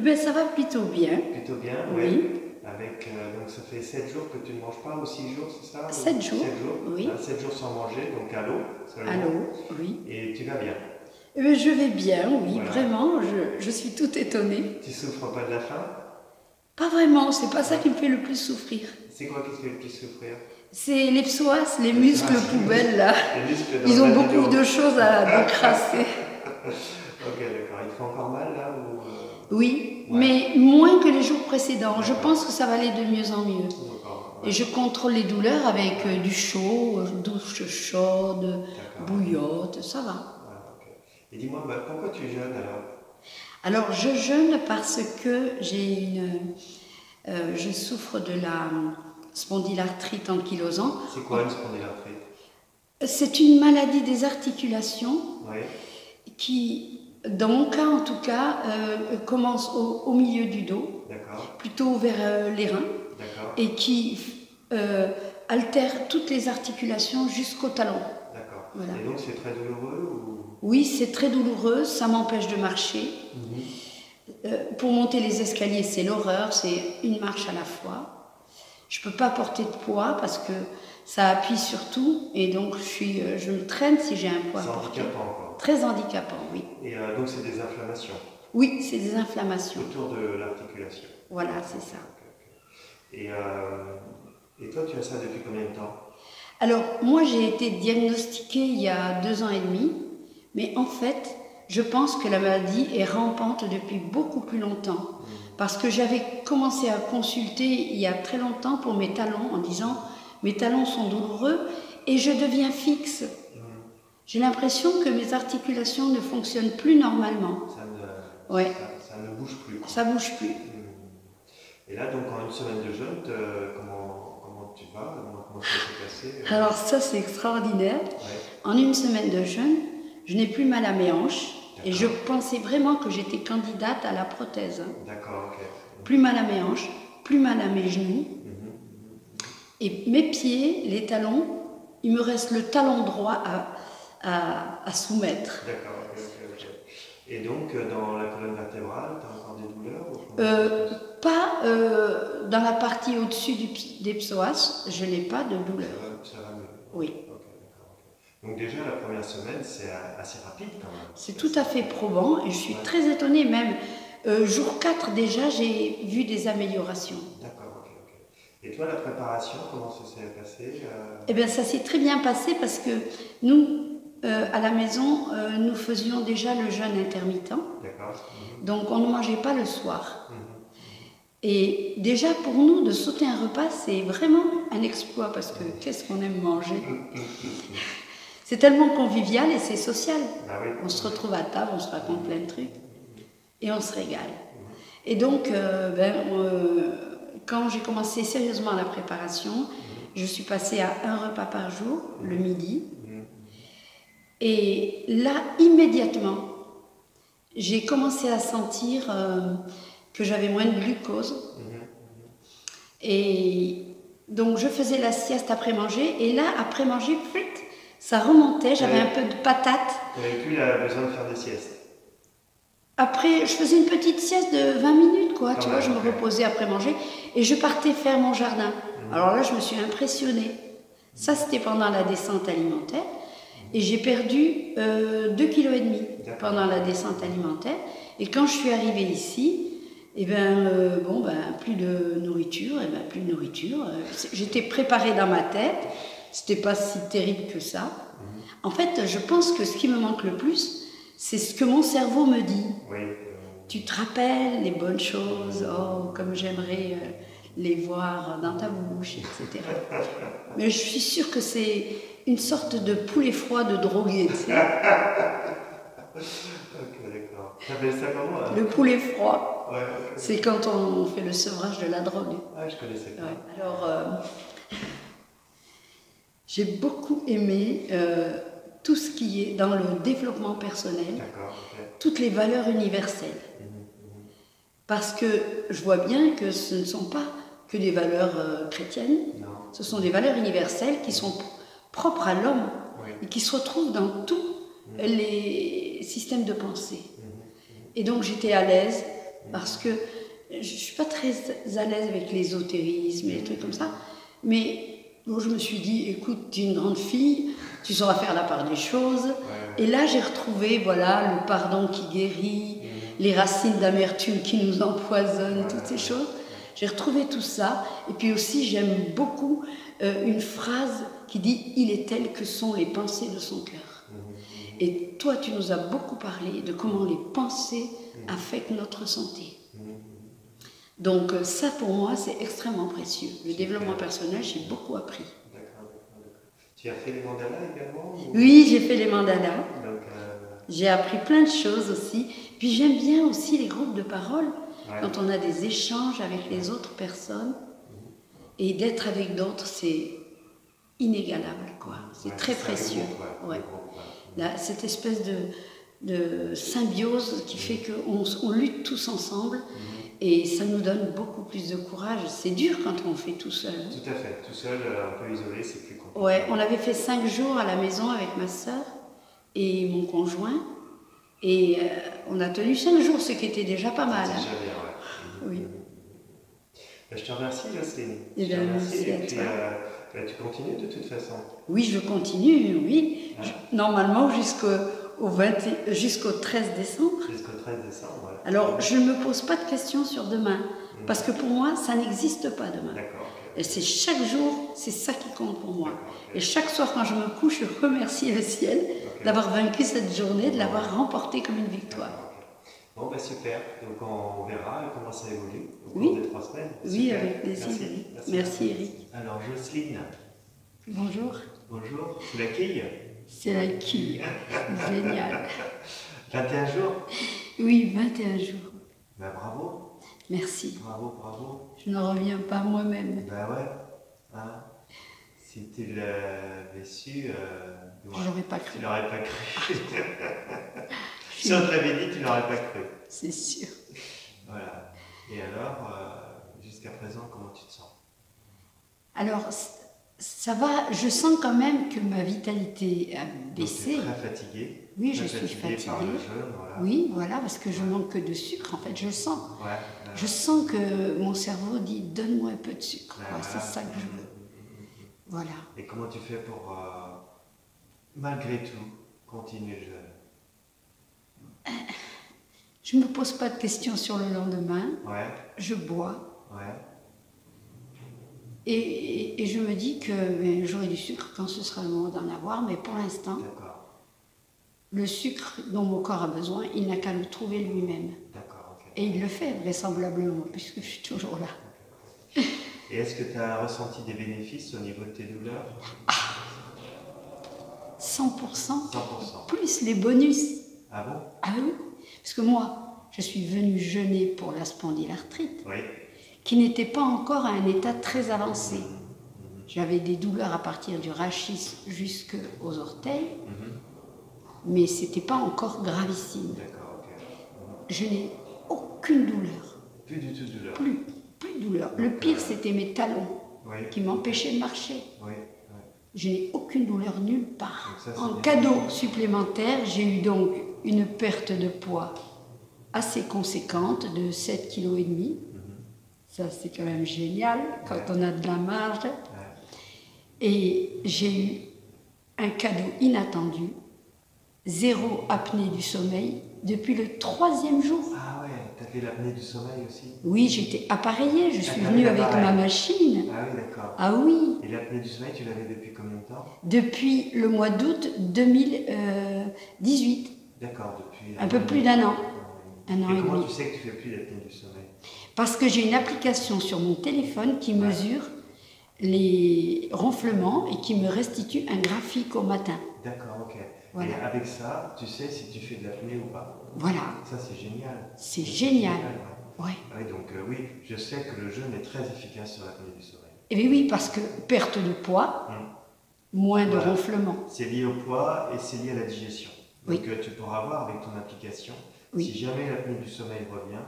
Ben, ça va plutôt bien. Plutôt bien, oui. Oui. Avec, donc ça fait 7 jours que tu ne manges pas, ou 6 jours, c'est ça? 7 jours. 7 jours. Oui. Hein, 7 jours sans manger, donc à l'eau seulement. À l'eau, oui. Et tu vas bien. Eh ben, je vais bien, oui, Voilà. vraiment. Je suis toute étonnée. Tu souffres pas de la faim? Pas vraiment, c'est pas ça qui me fait le plus souffrir. C'est quoi qui te fait le plus souffrir? C'est les psoas, les muscles poubelles là. Les muscles dans Ils le ont bas du beaucoup dos. de choses à décrasser. Ok, d'accord. Il te fait encore mal là ou Oui, Ouais. mais moins que les jours précédents. Je D'accord. pense que ça va aller de mieux en mieux. D'accord. Et je contrôle les douleurs avec du chaud, douche chaude, D'accord. bouillotte, ça va. Ouais, ok. Et dis-moi, pourquoi tu jeûnes alors? Alors je jeûne parce que je souffre de la spondylarthrite ankylosante. C'est quoi une spondylarthrite? C'est une maladie des articulations Oui. qui, dans mon cas en tout cas, commence au milieu du dos, D'accord. plutôt vers les reins, D'accord. et qui altère toutes les articulations jusqu'au talon. D'accord. Voilà. Et donc c'est très douloureux ou... Oui, c'est très douloureux, ça m'empêche de marcher. Pour monter les escaliers, c'est l'horreur, c'est une marche à la fois. Je ne peux pas porter de poids parce que ça appuie sur tout et donc je me traîne si j'ai un poids à C'est porter. handicapant quoi. Très handicapant, oui. Et donc c'est des inflammations Oui, c'est des inflammations. autour de l'articulation. Voilà, c'est ça. Ok. Et toi tu as ça depuis combien de temps? Alors, moi j'ai été diagnostiquée il y a 2 ans et demi, mais en fait, je pense que la maladie est rampante depuis beaucoup plus longtemps. Parce que j'avais commencé à consulter il y a très longtemps pour mes talons en disant « mes talons sont douloureux et je deviens fixe ». J'ai l'impression que mes articulations ne fonctionnent plus normalement. Ouais. Ça ne bouge plus. Ça bouge plus. Et là, donc en une semaine de jeûne, comment tu vas? Comment ça s'est passé? Alors ça, c'est extraordinaire. Ouais. En une semaine de jeûne, je n'ai plus mal à mes hanches. Et D'accord. je pensais vraiment que j'étais candidate à la prothèse. D'accord, ok. Plus mal à mes hanches, plus mal à mes genoux. Et mes pieds, les talons, il me reste le talon droit à soumettre. D'accord, ok. Et donc, dans la colonne vertébrale, tu as encore des douleurs ou... Pas dans la partie au-dessus des psoas, je n'ai pas de douleur. Ça va mieux. Oui. Ok, d'accord. Ok. Donc déjà, la première semaine, c'est assez rapide quand même. C'est tout à fait probant et je suis très étonnée même. Jour 4 déjà, j'ai vu des améliorations. D'accord, ok. Et toi, la préparation, comment ça s'est passé? Eh bien, ça s'est très bien passé parce que nous, à la maison, nous faisions déjà le jeûne intermittent. D'accord. Donc, on ne mangeait pas le soir. Et déjà, pour nous, de sauter un repas, c'est vraiment un exploit parce que qu'est-ce qu'on aime manger. C'est tellement convivial et c'est social. Ah oui. On se retrouve à table, on se raconte plein de trucs et on se régale. Et donc, quand j'ai commencé sérieusement la préparation, je suis passée à un repas par jour, le midi. Et là, immédiatement, j'ai commencé à sentir que j'avais moins de glucose. Et donc, je faisais la sieste après manger. Et là, après manger, ça remontait, j'avais un peu de patate. Tu n'avais plus besoin de faire des siestes? Après, je faisais une petite sieste de 20 minutes, quoi. Tu vois, je me reposais après manger et je partais faire mon jardin. Alors là, je me suis impressionnée. Ça, c'était pendant la descente alimentaire. Et j'ai perdu 2,5 kg pendant la descente alimentaire. Et quand je suis arrivée ici, plus de nourriture, J'étais préparée dans ma tête. C'était pas si terrible que ça. En fait, je pense que ce qui me manque le plus, c'est ce que mon cerveau me dit. Oui. Tu te rappelles les bonnes choses, oh, comme j'aimerais les voir dans ta bouche, etc. Mais je suis sûre que c'est une sorte de poulet froid de drogué, tu sais. Ok, d'accord. Tu appelles ça comment hein? Le poulet froid, ouais, c'est quand on fait le sevrage de la drogue. Ah, je connaissais pas. Ouais. Alors, j'ai beaucoup aimé tout ce qui est dans le développement personnel, toutes les valeurs universelles. Parce que je vois bien que ce ne sont pas que des valeurs chrétiennes, ce sont des valeurs universelles qui sont propres à l'homme et qui se retrouvent dans tous les systèmes de pensée. Et donc j'étais à l'aise parce que je ne suis pas très à l'aise avec l'ésotérisme et les trucs comme ça. Mais bon, je me suis dit, écoute, tu es une grande fille, tu sauras faire la part des choses. Et là, j'ai retrouvé, voilà, le pardon qui guérit, les racines d'amertume qui nous empoisonnent, toutes ces choses. J'ai retrouvé tout ça. Et puis aussi, j'aime beaucoup une phrase qui dit « Il est tel que sont les pensées de son cœur ». Et toi, tu nous as beaucoup parlé de comment les pensées affectent notre santé. Donc ça, pour moi, c'est extrêmement précieux. Le développement personnel, j'ai beaucoup appris. D'accord. Tu as fait les mandalas également ou... Oui, j'ai fait les mandalas. Donc, j'ai appris plein de choses aussi. Puis j'aime bien aussi les groupes de parole, quand on a des échanges avec les autres personnes. Et d'être avec d'autres, c'est inégalable, quoi. C'est très précieux. Là, cette espèce de symbiose qui fait qu'on lutte tous ensemble. Et ça nous donne beaucoup plus de courage. C'est dur quand on fait tout seul. Tout à fait. Tout seul, un peu isolé, c'est plus compliqué. Ouais, on avait fait 5 jours à la maison avec ma sœur et mon conjoint. Et on a tenu 5 jours, ce qui était déjà pas mal. C'est déjà bien, Oui. Je te remercie, Jocelyne. Et Je te remercie. merci à Et puis, toi. tu continues de toute façon. Oui, je continue, oui. Normalement, jusqu'au 13 décembre. Jusqu'au 13 décembre, ouais. Alors, je ne me pose pas de questions sur demain, parce que pour moi, ça n'existe pas demain. D'accord. Et c'est chaque jour, c'est ça qui compte pour moi. Et chaque soir, quand je me couche, je remercie le ciel d'avoir vaincu cette journée, de l'avoir remportée comme une victoire. Bon, bah super. Donc, on verra comment ça évolue au Oui. cours des 3 semaines. Oui, Super. avec plaisir. Merci, Eric. Alors, Jocelyne. Bonjour. Bonjour. C'est la quille? C'est la quille. Génial. 21 jours? Oui, 21 jours. Bah, bravo. Merci. Bravo. Je n'en reviens pas moi-même. Bah ouais. Hein? Si tu l'avais su, j'aurais pas cru. Tu l'aurais pas cru. Si on te l'avait dit, tu l'aurais pas cru. C'est sûr. Voilà. Et alors, jusqu'à présent, comment tu te sens? Alors, ça va. Je sens quand même que ma vitalité a baissé. Tu es très fatiguée. Oui, je suis fatiguée. Par le jeûne, voilà. Oui, voilà, parce que je manque de sucre. En fait, je le sens. Ouais. Je sens que mon cerveau dit « donne-moi un peu de sucre Voilà. ». C'est ça que je veux. Voilà. Et comment tu fais pour, malgré tout, continuer le jeûne? Je ne me pose pas de questions sur le lendemain. Ouais. Je bois. Ouais. Et je me dis que j'aurai du sucre quand ce sera le moment d'en avoir, mais pour l'instant, le sucre dont mon corps a besoin, il n'a qu'à le trouver lui-même. D'accord, ok. Et il le fait vraisemblablement, puisque je suis toujours là. Et est-ce que tu as ressenti des bénéfices au niveau de tes douleurs? 100%. 100%. Plus les bonus. Ah bon? Ah oui. Parce que moi, je suis venue jeûner pour la spondylarthrite, oui. qui n'était pas encore à un état très avancé. J'avais des douleurs à partir du rachis jusqu'aux orteils, mais ce n'était pas encore gravissime. D'accord, ok. Je n'ai aucune douleur. Plus du tout de douleur? Plus de douleur. Le pire, c'était mes talons qui m'empêchaient de marcher. Oui. Je n'ai aucune douleur nulle part. Ça, en cadeau supplémentaire, j'ai eu donc une perte de poids assez conséquente de 7,5 kg. Ça, c'est quand même génial quand on a de la marge. Et j'ai eu un cadeau inattendu, 0 apnée du sommeil depuis le 3e jour. Ah ouais, t'as fait l'apnée du sommeil aussi? Oui, j'étais appareillet, je suis venue avec ma machine. Ah oui, d'accord. Ah oui. Et l'apnée du sommeil, tu l'avais depuis combien de temps? Depuis le mois d'août 2018. D'accord, depuis... Un peu plus d'1 an. Un an et comment demi. tu sais que tu fais plus d'apnée du sommeil? Parce que j'ai une application sur mon téléphone qui mesure les ronflements et qui me restitue un graphique au matin. D'accord, ok. Voilà. Et avec ça, tu sais si tu fais de l'apnée ou pas? Voilà. Ça, c'est génial. C'est génial. Ouais. Oui, donc oui, je sais que le jeûne est très efficace sur l'apnée du sommeil. Et bien oui, parce que perte de poids, moins de ronflements. C'est lié au poids et c'est lié à la digestion. Donc tu pourras voir avec ton application, si jamais l'apnée du sommeil revient,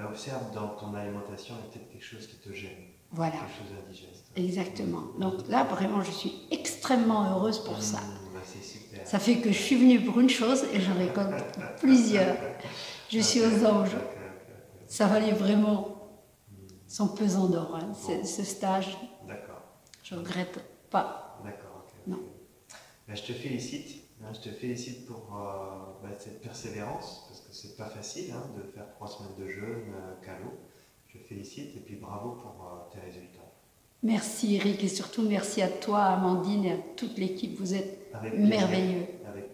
observe dans ton alimentation, il y a peut-être quelque chose qui te gêne. Voilà. Quelque chose d'indigeste. Exactement. Donc là, vraiment, je suis extrêmement heureuse pour ça. C'est super. Ça fait que je suis venue pour une chose et j'en récolte plusieurs. Je suis aux anges. Ça valait vraiment son pesant d'or, hein, ce stage. D'accord. Je ne regrette pas. D'accord, ok. Non. Ben, je te félicite. Hein, je te félicite pour cette persévérance, parce que c'est pas facile hein, de faire 3 semaines de jeûne calot. Je te félicite et puis bravo pour tes résultats. Merci Eric et surtout merci à toi Amandine et à toute l'équipe. Vous êtes merveilleux. Avec